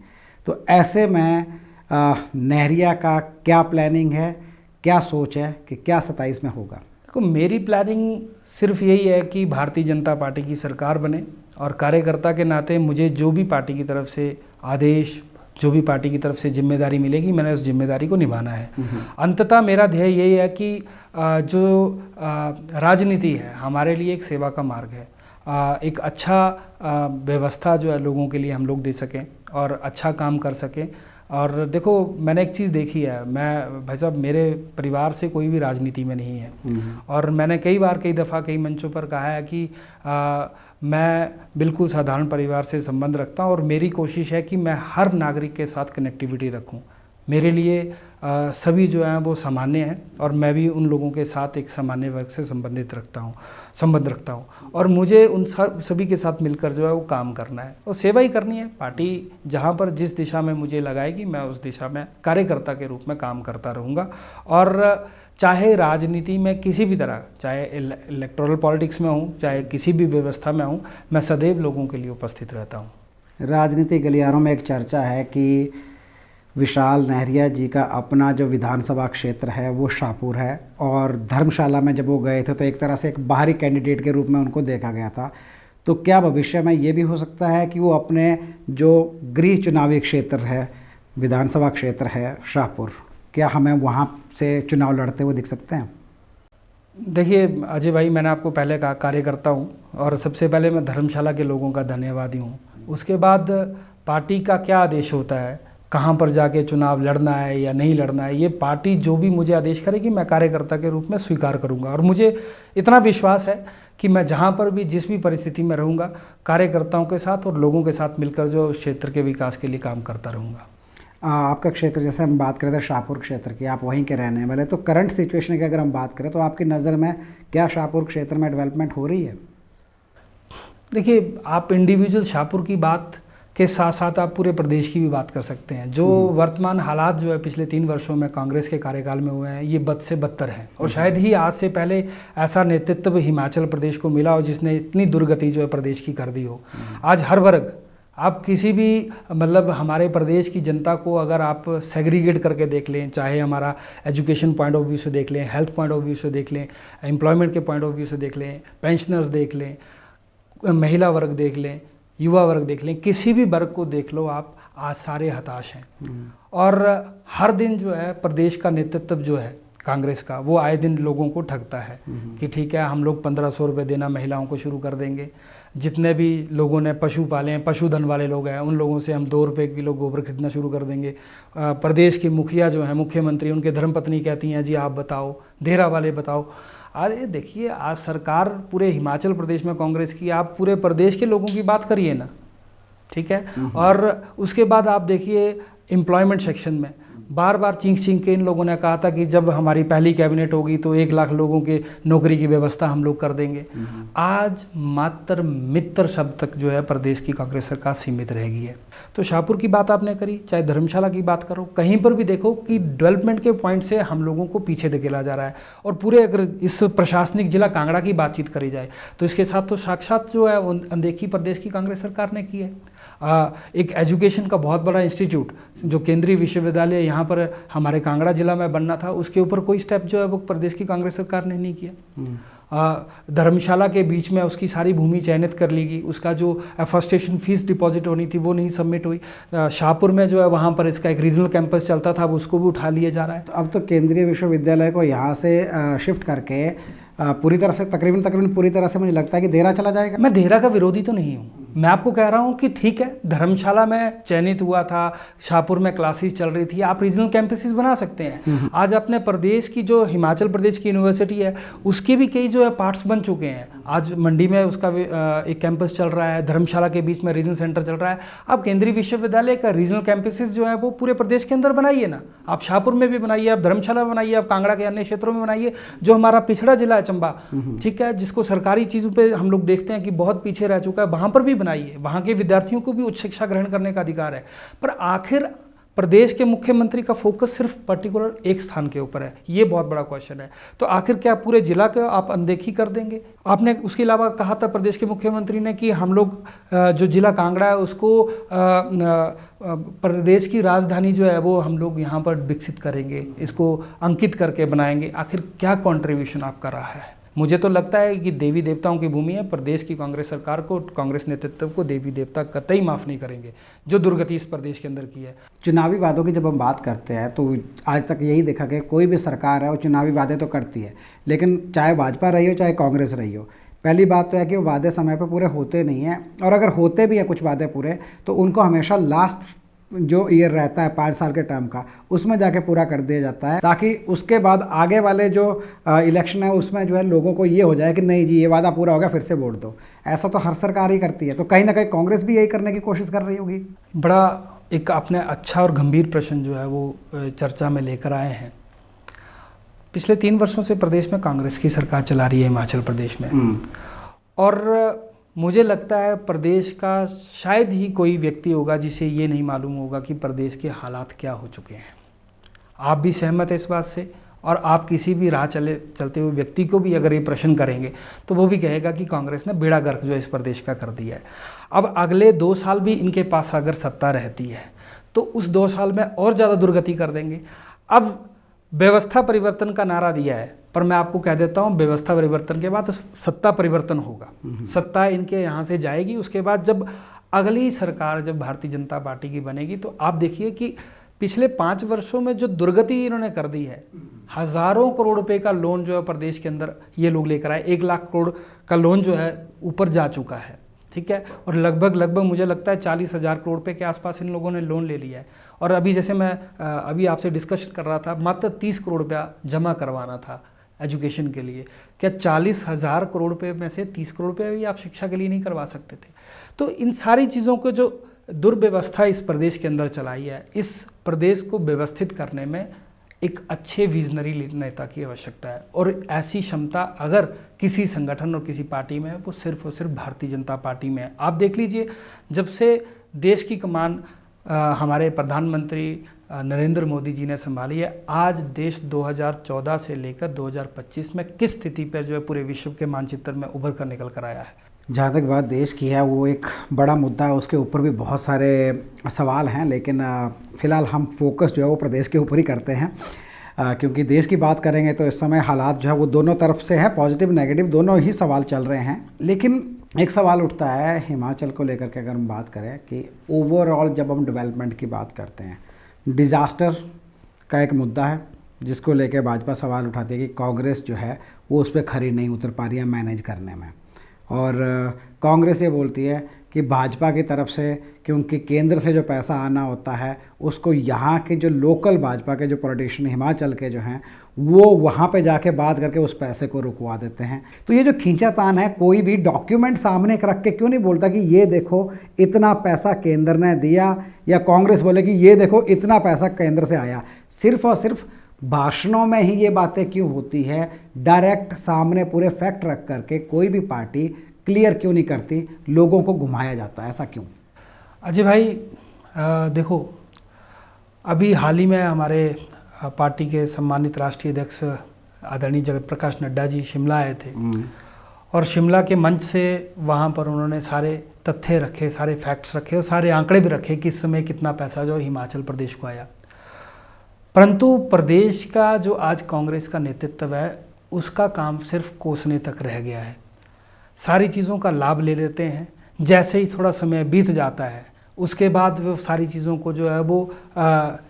तो ऐसे में नहरिया का क्या प्लानिंग है, क्या सोच है कि क्या 27 में होगा? देखो, मेरी प्लानिंग सिर्फ यही है कि भारतीय जनता पार्टी की सरकार बने, और कार्यकर्ता के नाते मुझे जो भी पार्टी की तरफ से आदेश, जो भी पार्टी की तरफ से जिम्मेदारी मिलेगी, मैंने उस जिम्मेदारी को निभाना है। अंततः मेरा ध्येय यही है कि जो राजनीति है हमारे लिए एक सेवा का मार्ग है। एक अच्छा व्यवस्था जो है लोगों के लिए हम लोग दे सकें और अच्छा काम कर सकें। और देखो, मैंने एक चीज़ देखी है, मैं भाई साहब मेरे परिवार से कोई भी राजनीति में नहीं है, और मैंने कई बार कई दफ़ा कई मंचों पर कहा है कि मैं बिल्कुल साधारण परिवार से संबंध रखता हूँ और मेरी कोशिश है कि मैं हर नागरिक के साथ कनेक्टिविटी रखूँ। मेरे लिए सभी जो हैं वो सामान्य हैं और मैं भी उन लोगों के साथ एक सामान्य वर्ग से संबंध रखता हूँ और मुझे उन सभी के साथ मिलकर जो है वो काम करना है और सेवा ही करनी है। पार्टी जहाँ पर जिस दिशा में मुझे लगाएगी मैं उस दिशा में कार्यकर्ता के रूप में काम करता रहूँगा। और चाहे राजनीति में किसी भी तरह, चाहे इलेक्टोरल पॉलिटिक्स में हूँ, चाहे किसी भी व्यवस्था में हूँ, मैं सदैव लोगों के लिए उपस्थित रहता हूँ। राजनीतिक गलियारों में एक चर्चा है कि विशाल नहरिया जी का अपना जो विधानसभा क्षेत्र है वो शाहपुर है, और धर्मशाला में जब वो गए थे तो एक तरह से एक बाहरी कैंडिडेट के रूप में उनको देखा गया था। तो क्या भविष्य में ये भी हो सकता है कि वो अपने जो गृह चुनावी क्षेत्र है, विधानसभा क्षेत्र है शाहपुर, क्या हमें वहाँ से चुनाव लड़ते हुए दिख सकते हैं? देखिए अजय भाई, मैंने आपको पहले कहा कार्यकर्ता हूँ और सबसे पहले मैं धर्मशाला के लोगों का धन्यवादी हूँ। उसके बाद पार्टी का क्या आदेश होता है, कहाँ पर जाके चुनाव लड़ना है या नहीं लड़ना है, ये पार्टी जो भी मुझे आदेश करेगी मैं कार्यकर्ता के रूप में स्वीकार करूँगा। और मुझे इतना विश्वास है कि मैं जहाँ पर भी जिस भी परिस्थिति में रहूँगा कार्यकर्ताओं के साथ और लोगों के साथ मिलकर जो क्षेत्र के विकास के लिए काम करता रहूँगा। आपका क्षेत्र, जैसे हम बात करें थे शाहपुर क्षेत्र की, आप वहीं के रहने वाले, तो करंट सिचुएशन की अगर हम बात करें तो आपकी नज़र में क्या शाहपुर क्षेत्र में डेवलपमेंट हो रही है? देखिए, आप इंडिविजुअल शाहपुर की बात के साथ साथ आप पूरे प्रदेश की भी बात कर सकते हैं। जो वर्तमान हालात जो है पिछले 3 वर्षों में कांग्रेस के कार्यकाल में हुए हैं, ये बद से बदतर हैं और शायद ही आज से पहले ऐसा नेतृत्व हिमाचल प्रदेश को मिला हो जिसने इतनी दुर्गति जो है प्रदेश की कर दी हो। आज हर वर्ग, आप किसी भी मतलब हमारे प्रदेश की जनता को अगर आप सेग्रीगेट करके देख लें, चाहे हमारा एजुकेशन पॉइंट ऑफ व्यू से देख लें, हेल्थ पॉइंट ऑफ व्यू से देख लें, एम्प्लॉयमेंट के पॉइंट ऑफ व्यू से देख लें, पेंशनर्स देख लें, महिला वर्ग देख लें, युवा वर्ग देख लें, किसी भी वर्ग को देख लो आप, आज सारे हताश हैं। और हर दिन जो है प्रदेश का नेतृत्व जो है कांग्रेस का, वो आए दिन लोगों को ठगता है कि ठीक है हम लोग 1500 रुपये देना महिलाओं को शुरू कर देंगे, जितने भी लोगों ने पशु पाले हैं, पशुधन वाले लोग हैं, उन लोगों से हम 2 रुपये किलो गोबर खरीदना शुरू कर देंगे। प्रदेश की मुखिया जो है, मुख्यमंत्री, उनके धर्मपत्नी कहती हैं जी आप बताओ, देहरा वाले बताओ। अरे देखिए, आज सरकार पूरे हिमाचल प्रदेश में कांग्रेस की, आप पूरे प्रदेश के लोगों की बात करिए ना, ठीक है। और उसके बाद आप देखिए एम्प्लॉयमेंट सेक्शन में बार बार चीख के इन लोगों ने कहा था कि जब हमारी पहली कैबिनेट होगी तो 1 लाख लोगों के नौकरी की व्यवस्था हम लोग कर देंगे। आज मात्र मित्र शब्द तक जो है प्रदेश की कांग्रेस सरकार सीमित रह गई है। तो शाहपुर की बात आपने करी, चाहे धर्मशाला की बात करो, कहीं पर भी देखो कि डेवलपमेंट के पॉइंट से हम लोगों को पीछे धकेला जा रहा है। और पूरे अगर इस प्रशासनिक जिला कांगड़ा की बातचीत करी जाए तो इसके साथ तो साक्षात जो है अनदेखी प्रदेश की कांग्रेस सरकार ने की है। एक एजुकेशन का बहुत बड़ा इंस्टीट्यूट जो केंद्रीय विश्वविद्यालय यहाँ पर हमारे कांगड़ा जिला में बनना था, उसके ऊपर कोई स्टेप जो है वो प्रदेश की कांग्रेस सरकार ने नहीं किया। धर्मशाला के बीच में उसकी सारी भूमि चयनित कर ली गई, उसका जो एफस्टेशन फीस डिपॉजिट होनी थी वो नहीं सबमिट हुई। शाहपुर में जो है वहाँ पर इसका एक रीजनल कैंपस चलता था, उसको भी उठा लिया जा रहा है। तो अब तो केंद्रीय विश्वविद्यालय को यहाँ से शिफ्ट करके पूरी तरह से तकरीबन पूरी तरह से मुझे लगता है कि देहरा चला जाएगा। मैं देहरा का विरोधी तो नहीं हूँ, मैं आपको कह रहा हूँ कि ठीक है, धर्मशाला में चयनित हुआ था, शाहपुर में क्लासेस चल रही थी, आप रीजनल कैंपसेस बना सकते हैं। आज अपने प्रदेश की जो हिमाचल प्रदेश की यूनिवर्सिटी है उसके भी कई जो है पार्ट्स बन चुके हैं। आज मंडी में उसका एक कैंपस चल रहा है, धर्मशाला के बीच में रीजनल सेंटर चल रहा है। आप केंद्रीय विश्वविद्यालय का रीजनल कैंपसेस जो है वो पूरे प्रदेश के अंदर बनाइए ना, आप शाहपुर में भी बनाइए, आप धर्मशाला में बनाइए, आप कांगड़ा के अन्य क्षेत्रों में बनाइए। जो हमारा पिछड़ा जिला है चंबा, ठीक है, जिसको सरकारी चीज़ों पे हम लोग देखते हैं कि बहुत पीछे रह चुका है, वहाँ पर भी बनाइए। वहाँ के विद्यार्थियों को भी उच्च शिक्षा ग्रहण करने का अधिकार है। पर आखिर प्रदेश के मुख्यमंत्री का फोकस सिर्फ पर्टिकुलर एक स्थान के ऊपर है, ये बहुत बड़ा क्वेश्चन है। तो आखिर क्या पूरे जिला का आप अनदेखी कर देंगे? आपने उसके अलावा कहा था प्रदेश के मुख्यमंत्री ने कि हम लोग जो जिला कांगड़ा है उसको प्रदेश की राजधानी जो है वो हम लोग यहाँ पर विकसित करेंगे, इसको अंकित करके बनाएंगे। आखिर क्या कॉन्ट्रीब्यूशन आपका रहा है? मुझे तो लगता है कि देवी देवताओं की भूमि है, प्रदेश की कांग्रेस सरकार को, कांग्रेस नेतृत्व को देवी देवता कतई माफ़ नहीं करेंगे जो दुर्गति इस प्रदेश के अंदर की है। चुनावी वादों की जब हम बात करते हैं तो आज तक यही देखा गया, कोई भी सरकार है वो चुनावी वादे तो करती है, लेकिन चाहे भाजपा रही हो चाहे कांग्रेस रही हो, पहली बात तो है कि वो वादे समय पर पूरे होते नहीं हैं। और अगर होते भी हैं कुछ वादे पूरे, तो उनको हमेशा लास्ट जो ईयर रहता है 5 साल के टर्म का, उसमें जाके पूरा कर दिया जाता है, ताकि उसके बाद आगे वाले जो इलेक्शन है उसमें जो है लोगों को ये हो जाए कि नहीं जी ये वादा पूरा हो गया, फिर से वोट दो। ऐसा तो हर सरकार ही करती है, तो कहीं ना कहीं कांग्रेस भी यही करने की कोशिश कर रही होगी। बड़ा एक आपने अच्छा और गंभीर प्रश्न जो है वो चर्चा में लेकर आए हैं। पिछले 3 वर्षों से प्रदेश में कांग्रेस की सरकार चला रही है हिमाचल प्रदेश में, और मुझे लगता है प्रदेश का शायद ही कोई व्यक्ति होगा जिसे ये नहीं मालूम होगा कि प्रदेश के हालात क्या हो चुके हैं। आप भी सहमत है इस बात से, और आप किसी भी राह चलते हुए व्यक्ति को भी अगर ये प्रश्न करेंगे तो वो भी कहेगा कि कांग्रेस ने बेड़ा गर्क जो इस प्रदेश का कर दिया है। अब अगले 2 साल भी इनके पास अगर सत्ता रहती है तो उस 2 साल में और ज़्यादा दुर्गति कर देंगे। अब व्यवस्था परिवर्तन का नारा दिया है, पर मैं आपको कह देता हूँ व्यवस्था परिवर्तन के बाद सत्ता परिवर्तन होगा। सत्ता इनके यहाँ से जाएगी, उसके बाद जब अगली सरकार जब भारतीय जनता पार्टी की बनेगी तो आप देखिए कि पिछले 5 वर्षों में जो दुर्गति इन्होंने कर दी है, हज़ारों करोड़ रुपए का लोन जो है प्रदेश के अंदर ये लोग लेकर आए, 1 लाख करोड़ का लोन जो है ऊपर जा चुका है, ठीक है। और लगभग मुझे लगता है 40,000 करोड़ रुपए के आसपास इन लोगों ने लोन ले लिया है। और अभी जैसे मैं अभी आपसे डिस्कस कर रहा था, मात्र 30 करोड़ रुपया जमा करवाना था एजुकेशन के लिए। क्या 40,000 करोड़ रुपए में से 30 करोड़ रुपये भी आप शिक्षा के लिए नहीं करवा सकते थे? तो इन सारी चीज़ों को जो दुर्व्यवस्था इस प्रदेश के अंदर चलाई है, इस प्रदेश को व्यवस्थित करने में एक अच्छे विजनरी नेता की आवश्यकता है। और ऐसी क्षमता अगर किसी संगठन और किसी पार्टी में है वो सिर्फ और सिर्फ भारतीय जनता पार्टी में है। आप देख लीजिए, जब से देश की कमान हमारे प्रधानमंत्री नरेंद्र मोदी जी ने संभाली है, आज देश 2014 से लेकर 2025 में किस स्थिति पर जो है पूरे विश्व के मानचित्र में उभर कर निकल कर आया है। जहाँ तक बात देश की है वो एक बड़ा मुद्दा है, उसके ऊपर भी बहुत सारे सवाल हैं, लेकिन फ़िलहाल हम फोकस जो है वो प्रदेश के ऊपर ही करते हैं, क्योंकि देश की बात करेंगे तो इस समय हालात जो है वो दोनों तरफ से है, पॉजिटिव नेगेटिव दोनों ही सवाल चल रहे हैं। लेकिन एक सवाल उठता है हिमाचल को लेकर के, अगर हम बात करें कि ओवरऑल जब हम डेवलपमेंट की बात करते हैं, डिज़ास्टर का एक मुद्दा है जिसको लेकर भाजपा सवाल उठाती है कि कांग्रेस जो है वो उस पर खरी नहीं उतर पा रही है मैनेज करने में, और कांग्रेस ये बोलती है कि भाजपा की तरफ से, क्योंकि केंद्र से जो पैसा आना होता है उसको यहाँ के जो लोकल भाजपा के जो पॉलिटिशियन हिमाचल के जो हैं वो वहाँ पे जाके बात करके उस पैसे को रुकवा देते हैं। तो ये जो खींचातान है, कोई भी डॉक्यूमेंट सामने रख के क्यों नहीं बोलता कि ये देखो इतना पैसा केंद्र ने दिया, या कांग्रेस बोले कि ये देखो इतना पैसा केंद्र से आया। सिर्फ और सिर्फ भाषणों में ही ये बातें क्यों होती है, डायरेक्ट सामने पूरे फैक्ट रख करके कोई भी पार्टी क्लियर क्यों नहीं करती, लोगों को घुमाया जाता है, ऐसा क्यों? अजय भाई, देखो, अभी हाल ही में हमारे पार्टी के सम्मानित राष्ट्रीय अध्यक्ष आदरणीय जगत प्रकाश नड्डा जी शिमला आए थे, और शिमला के मंच से वहाँ पर उन्होंने सारे तथ्य रखे, सारे फैक्ट्स रखे और सारे आंकड़े भी रखे कि इस समय कितना पैसा जो हिमाचल प्रदेश को आया। परंतु प्रदेश का जो आज कांग्रेस का नेतृत्व है उसका काम सिर्फ कोसने तक रह गया है। सारी चीज़ों का लाभ ले लेते हैं, जैसे ही थोड़ा समय बीत जाता है उसके बाद वो सारी चीज़ों को जो है वो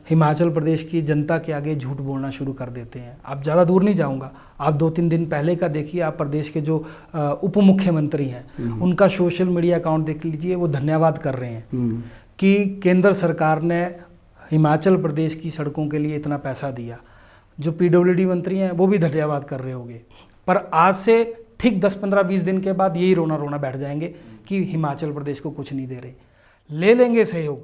हिमाचल प्रदेश की जनता के आगे झूठ बोलना शुरू कर देते हैं। आप ज़्यादा दूर नहीं जाऊंगा, आप 2-3 दिन पहले का देखिए, आप प्रदेश के जो उप मुख्यमंत्री हैं उनका सोशल मीडिया अकाउंट देख लीजिए, वो धन्यवाद कर रहे हैं कि केंद्र सरकार ने हिमाचल प्रदेश की सड़कों के लिए इतना पैसा दिया। जो PWD मंत्री हैं वो भी धन्यवाद कर रहे होंगे, पर आज से ठीक 10-15-20 दिन के बाद यही रोना बैठ जाएंगे कि हिमाचल प्रदेश को कुछ नहीं दे रहे। ले लेंगे सहयोग,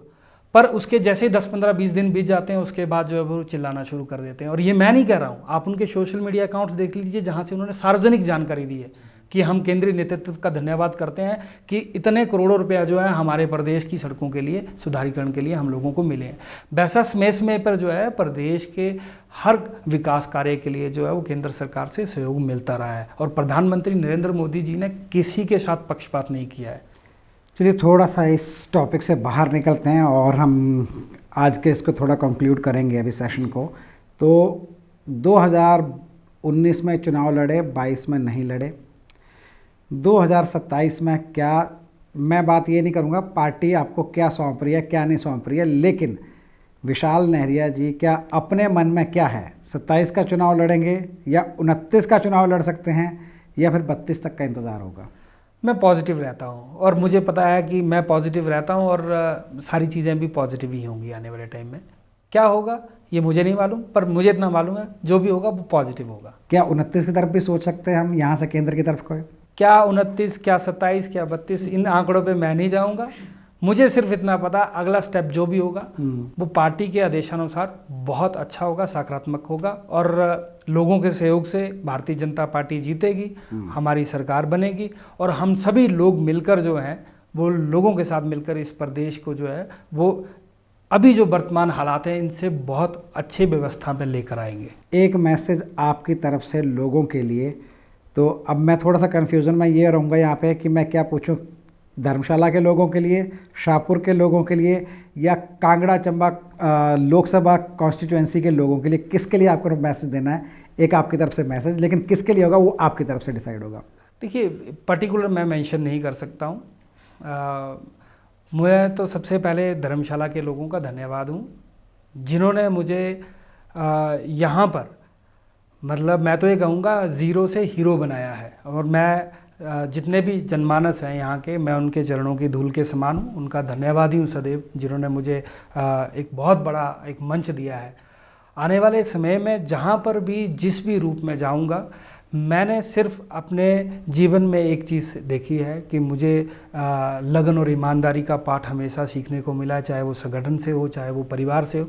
पर उसके जैसे 10-15-20 दिन बीत जाते हैं उसके बाद जो है वो चिल्लाना शुरू कर देते हैं। और ये मैं नहीं कह रहा हूँ, आप उनके सोशल मीडिया अकाउंट्स देख लीजिए जहाँ से उन्होंने सार्वजनिक जानकारी दी है कि हम केंद्रीय नेतृत्व का धन्यवाद करते हैं कि इतने करोड़ों रुपया जो है हमारे प्रदेश की सड़कों के लिए सुधारीकरण के लिए हम लोगों को मिले हैं। वैसा समय पर जो है प्रदेश के हर विकास कार्य के लिए जो है वो केंद्र सरकार से सहयोग मिलता रहा है, और प्रधानमंत्री नरेंद्र मोदी जी ने किसी के साथ पक्षपात नहीं किया है। चलिए थोड़ा सा इस टॉपिक से बाहर निकलते हैं और हम आज के इसको थोड़ा कंक्लूड करेंगे अभी सेशन को। तो 2019 में चुनाव लड़े, 22 में नहीं लड़े, 2027 में क्या, मैं बात ये नहीं करूँगा पार्टी आपको क्या सौंप रही है क्या नहीं सौंप रही है, लेकिन विशाल नेहरिया जी क्या अपने मन में क्या है, 27 का चुनाव लड़ेंगे या 29 का चुनाव लड़ सकते हैं या फिर 32 तक का इंतज़ार होगा? मैं पॉजिटिव रहता हूँ और मुझे पता है कि मैं पॉजिटिव रहता हूँ, और सारी चीज़ें भी पॉजिटिव ही होंगी आने वाले टाइम में। क्या होगा ये मुझे नहीं मालूम, पर मुझे इतना मालूम है जो भी होगा वो पॉजिटिव होगा। क्या 29 की तरफ भी सोच सकते हैं हम यहाँ से केंद्र की तरफ को? क्या 29, क्या 27, क्या 32, इन आंकड़ों पे मैं नहीं जाऊँगा। मुझे सिर्फ इतना पता, अगला स्टेप जो भी होगा वो पार्टी के आदेशानुसार बहुत अच्छा होगा, सकारात्मक होगा, और लोगों के सहयोग से भारतीय जनता पार्टी जीतेगी, हमारी सरकार बनेगी, और हम सभी लोग मिलकर जो हैं वो लोगों के साथ मिलकर इस प्रदेश को जो है वो अभी जो वर्तमान हालात हैं इनसे बहुत अच्छी व्यवस्था में लेकर आएंगे। एक मैसेज आपकी तरफ से लोगों के लिए, तो अब मैं थोड़ा सा कन्फ्यूज़न में ये रहूँगा यहाँ पे कि मैं क्या पूछूँ, धर्मशाला के लोगों के लिए, शाहपुर के लोगों के लिए, या कांगड़ा चंबा लोकसभा कॉन्स्टिट्यूएंसी के लोगों के लिए, किसके लिए आपको मैसेज देना है? एक आपकी तरफ से मैसेज, लेकिन किसके लिए होगा वो आपकी तरफ से डिसाइड होगा। देखिए, पर्टिकुलर मैं मेंशन नहीं कर सकता हूँ। मैं तो सबसे पहले धर्मशाला के लोगों का धन्यवाद हूँ जिन्होंने मुझे यहाँ पर, मतलब मैं तो ये कहूँगा ज़ीरो से हीरो बनाया है, और मैं जितने भी जनमानस हैं यहाँ के, मैं उनके चरणों की धूल के समान हूँ, उनका धन्यवादी हूँ सदैव, जिन्होंने मुझे एक बहुत बड़ा एक मंच दिया है। आने वाले समय में जहाँ पर भी जिस भी रूप में जाऊँगा, मैंने सिर्फ अपने जीवन में एक चीज़ देखी है कि मुझे लगन और ईमानदारी का पाठ हमेशा सीखने को मिला है, चाहे वो संगठन से हो, चाहे वो परिवार से हो।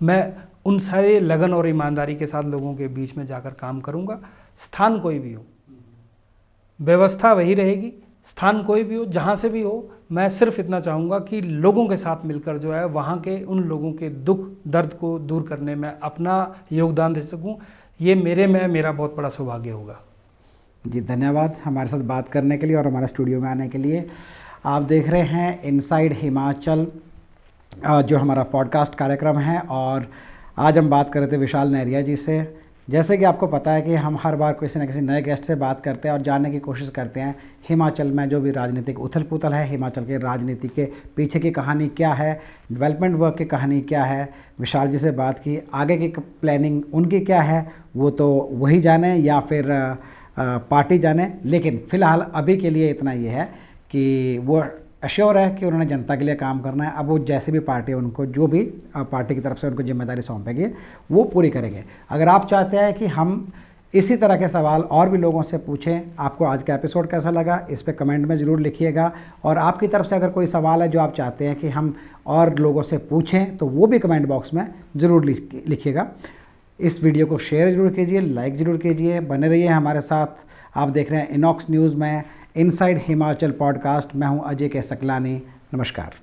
मैं उन सारे लगन और ईमानदारी के साथ लोगों के बीच में जाकर काम करूँगा। स्थान कोई भी हो, व्यवस्था वही रहेगी, स्थान कोई भी हो, जहाँ से भी हो, मैं सिर्फ इतना चाहूँगा कि लोगों के साथ मिलकर जो है वहाँ के उन लोगों के दुख दर्द को दूर करने में अपना योगदान दे सकूँ। ये मेरा बहुत बड़ा सौभाग्य होगा। जी धन्यवाद हमारे साथ बात करने के लिए और हमारे स्टूडियो में आने के लिए। आप देख रहे हैं इनसाइड हिमाचल जो हमारा पॉडकास्ट कार्यक्रम है, और आज हम बात कर रहे थे विशाल नेहरिया जी से। जैसे कि आपको पता है कि हम हर बार किसी न किसी नए गेस्ट से बात करते हैं और जानने की कोशिश करते हैं हिमाचल में जो भी राजनीतिक उथल पुथल है, हिमाचल के राजनीति के पीछे की कहानी क्या है, डेवलपमेंट वर्क की कहानी क्या है। विशाल जी से बात की, आगे की प्लानिंग उनकी क्या है वो तो वही जाने या फिर पार्टी जाने, लेकिन फ़िलहाल अभी के लिए इतना ये है कि वो अश्योर है कि उन्होंने जनता के लिए काम करना है। अब वो जैसे भी पार्टी है उनको जो भी पार्टी की तरफ से उनको जिम्मेदारी सौंपेगी वो पूरी करेंगे। अगर आप चाहते हैं कि हम इसी तरह के सवाल और भी लोगों से पूछें, आपको आज का एपिसोड कैसा लगा इस पे कमेंट में ज़रूर लिखिएगा। और आपकी तरफ से अगर कोई सवाल है जो आप चाहते हैं कि हम और लोगों से पूछें तो वो भी कमेंट बॉक्स में ज़रूर लिखिएगा। इस वीडियो को शेयर ज़रूर कीजिए, लाइक ज़रूर कीजिए, बने रहिए हमारे साथ। आप देख रहे हैं इनॉक्स न्यूज़ में इनसाइड हिमाचल पॉडकास्ट। मैं हूं अजय के सकलानी। नमस्कार।